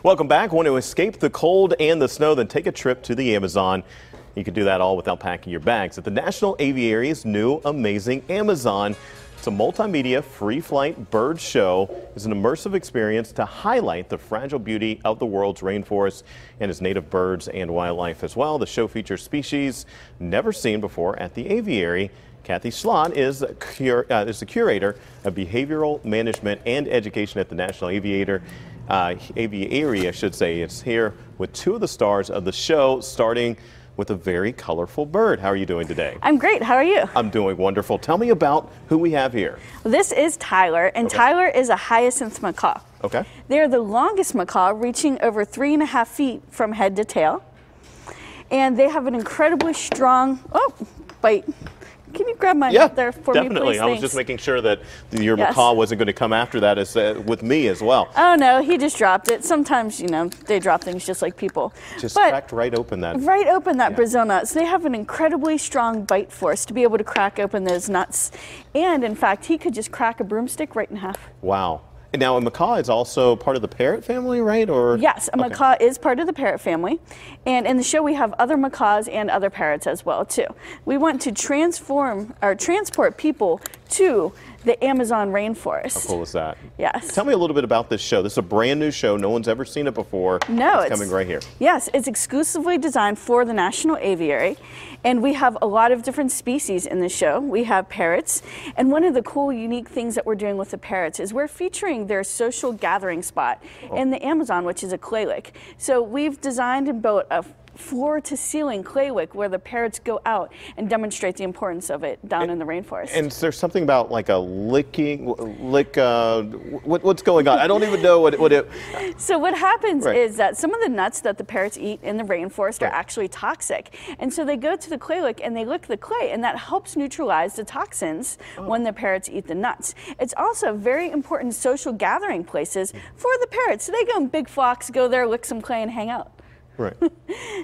Welcome back. Want to escape the cold and the snow? Then take a trip to the Amazon. You can do that all without packing your bags at the National Aviary's new amazing Amazon. It's a multimedia free flight bird show. It's an immersive experience to highlight the fragile beauty of the world's rainforest and its native birds and wildlife as well. The show features species never seen before at the Aviary. Kathy Schlott is the curator of behavioral management and education at the National Aviary, I should say. It's here with two of the stars of the show, starting with a very colorful bird. How are you doing today? I'm great. How are you? I'm doing wonderful. Tell me about who we have here. This is Tyler, and Tyler is a Hyacinth Macaw. Okay. They're the longest macaw, reaching over 3.5 feet from head to tail. And they have an incredibly strong, bite. Can you grab mine up there for me, please? Definitely. I was just making sure that your macaw wasn't going to come after that with me as well. Oh, no, he just dropped it. Sometimes, you know, they drop things just like people. Just cracked right open that. Right open that Brazil nut. So they have an incredibly strong bite force to be able to crack open those nuts. And, in fact, he could just crack a broomstick right in half. Wow. And now a macaw is also part of the parrot family, right? Or yes, a macaw is part of the parrot family. And in the show we have other macaws and other parrots as well too. We want to transport people to the Amazon rainforest. How cool is that? Yes. Tell me a little bit about this show. This is a brand new show. No one's ever seen it before. No, it's coming right here. Yes, it's exclusively designed for the National Aviary. And we have a lot of different species in the show. We have parrots. And one of the cool, unique things that we're doing with the parrots is we're featuring their social gathering spot in the Amazon, which is a clay lake. So we've designed and built a floor-to-ceiling clay lake where the parrots go out and demonstrate the importance of it down in the rainforest. And there's something about like a what's going on? I don't even know what it. So what happens is that some of the nuts that the parrots eat in the rainforest are actually toxic. And so they go to the clay lake and they lick the clay, and that helps neutralize the toxins when the parrots eat the nuts. It's also very important social gathering places for the parrots. So they go in big flocks, go there, lick some clay, and hang out. Right.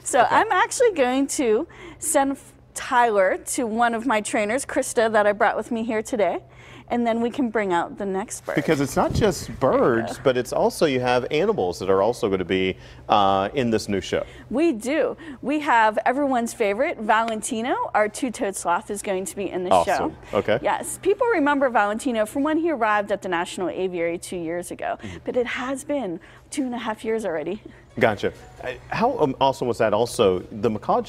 So I'm actually going to send Tyler to one of my trainers, Krista, that I brought with me here today, and then we can bring out the next bird. Because it's not just birds, but it's also, you have animals that are also going to be in this new show. We do. We have everyone's favorite, Valentino, our two-toed sloth, is going to be in the show. Okay. Yes. People remember Valentino from when he arrived at the National Aviary 2 years ago, but it has been 2.5 years already. Gotcha. How awesome was that also? The macaw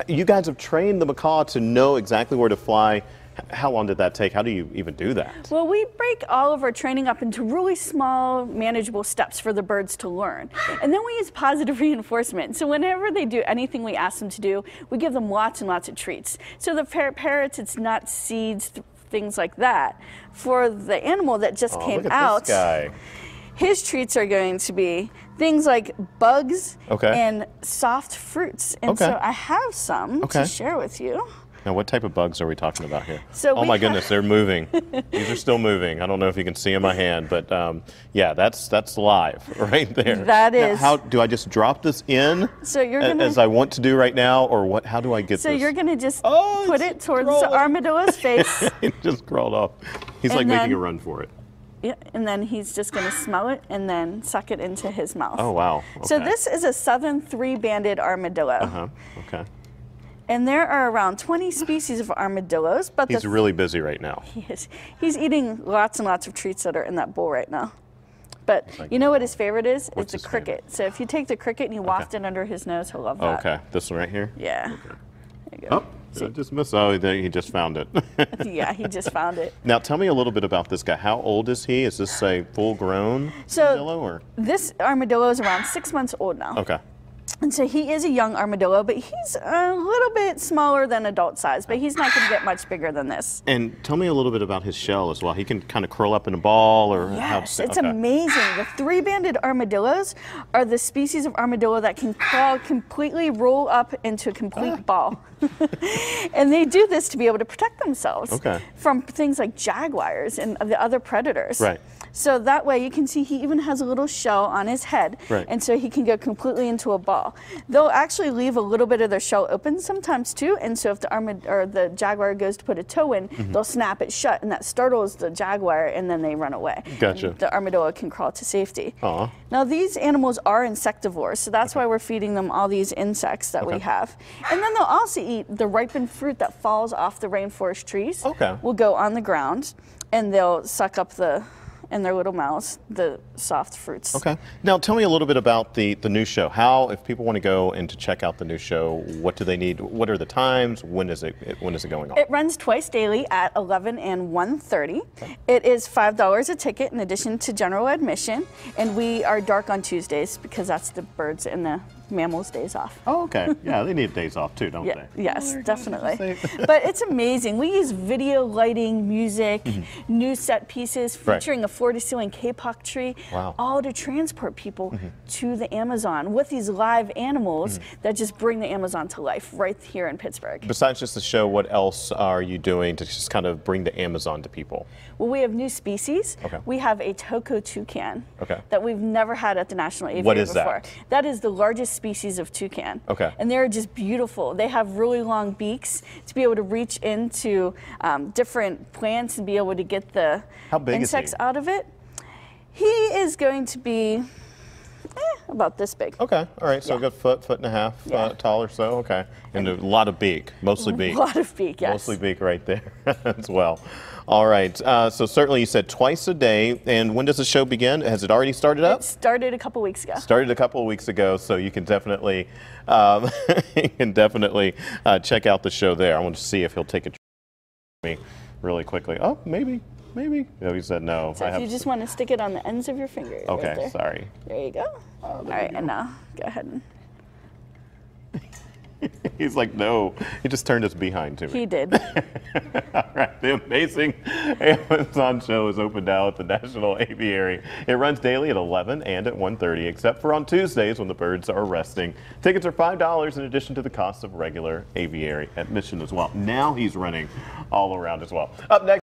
you guys have trained the macaw to know exactly where to fly. How long did that take? How do you even do that? Well, we break all of our training up into really small, manageable steps for the birds to learn. And then we use positive reinforcement. So whenever they do anything we ask them to do, we give them lots and lots of treats. So the parrots, it's nuts, seeds, things like that. For the animal that just came out, this guy. His treats are going to be things like bugs and soft fruits. And so I have some to share with you. Now, what type of bugs are we talking about here? So oh my goodness, they're moving. These are still moving. I don't know if you can see in my hand, but yeah, that's live right there. That is. Now, how do I just drop this in? So you're gonna, as I want to do right now, or what? How do I get this? So you're gonna just put it towards the armadillo's face. It just crawled off. He's like making a run for it. Yeah, and then he's just going to smell it and then suck it into his mouth. Oh, wow. Okay. So this is a southern three-banded armadillo. Okay. And there are around 20 species of armadillos. But he's really busy right now. He is. He's eating lots and lots of treats that are in that bowl right now. But you know what his favorite is? It's a cricket. So if you take the cricket and you waft it under his nose, he'll love that. Okay. This one right here? Yeah. Okay. There you go. Oh. I just missed. Oh, he just found it. Yeah, he just found it. Now, tell me a little bit about this guy. How old is he? Is this a full-grown armadillo? Or? This armadillo is around 6 months old now. Okay. And so he is a young armadillo, but he's a little bit smaller than adult size, but he's not going to get much bigger than this. And tell me a little bit about his shell as well. He can kind of curl up in a ball, or yes, it's amazing. The three-banded armadillos are the species of armadillo that can completely roll up into a complete ball. And they do this to be able to protect themselves from things like jaguars and the other predators. Right. So that way you can see he even has a little shell on his head. Right. And so he can go completely into a ball. They'll actually leave a little bit of their shell open sometimes too. And so if the jaguar goes to put a toe in, they'll snap it shut, and that startles the jaguar, and then they run away. Gotcha. And the armadillo can crawl to safety. Aw. Now these animals are insectivores, so that's why we're feeding them all these insects that we have. And then they'll also eat the ripened fruit that falls off the rainforest trees. Okay. Will go on the ground, and they'll suck up in their little mouths, the soft fruits. Okay. Now tell me a little bit about the new show. How, if people want to go and to check out the new show, what do they need? What are the times? When is it going on? It runs twice daily at 11 and 1:30. Okay. It is $5 a ticket in addition to general admission, and we are dark on Tuesdays because that's the birds and the mammals' days off. Oh, okay. Yeah, they need days off too, don't they? Yes, definitely. But it's amazing. We use video, lighting, music, new set pieces featuring a floor-to-ceiling kapok tree, all to transport people to the Amazon with these live animals that just bring the Amazon to life right here in Pittsburgh. Besides just the show, what else are you doing to just kind of bring the Amazon to people? Well, we have new species. Okay. We have a Toco toucan that we've never had at the National Aviary What is before. that? That is the largest species of toucan. Okay. And they're just beautiful. They have really long beaks to be able to reach into different plants and be able to get the insects out of it. He is going to be about this big. Okay, all right, so a good foot and a half tall or so, okay. And a lot of beak, mostly beak. A lot of beak, yes. Mostly beak right there as well. All right, so certainly you said twice a day, and when does the show begin? Has it already started up? It started a couple weeks ago. Started a couple of weeks ago, so you can definitely, check out the show there. I want to see if he'll take a me really quickly. Oh, maybe. No, he said no. So if you just want to stick it on the ends of your fingers. Okay, right there. sorry. There you go. All right, and now go ahead and. He's like, no. He just turned his behind to me. He did. All right, the amazing Amazon show is open now at the National Aviary. It runs daily at 11 and at 1:30, except for on Tuesdays when the birds are resting. Tickets are $5 in addition to the cost of regular aviary admission as well. Now he's running all around as well. Up next.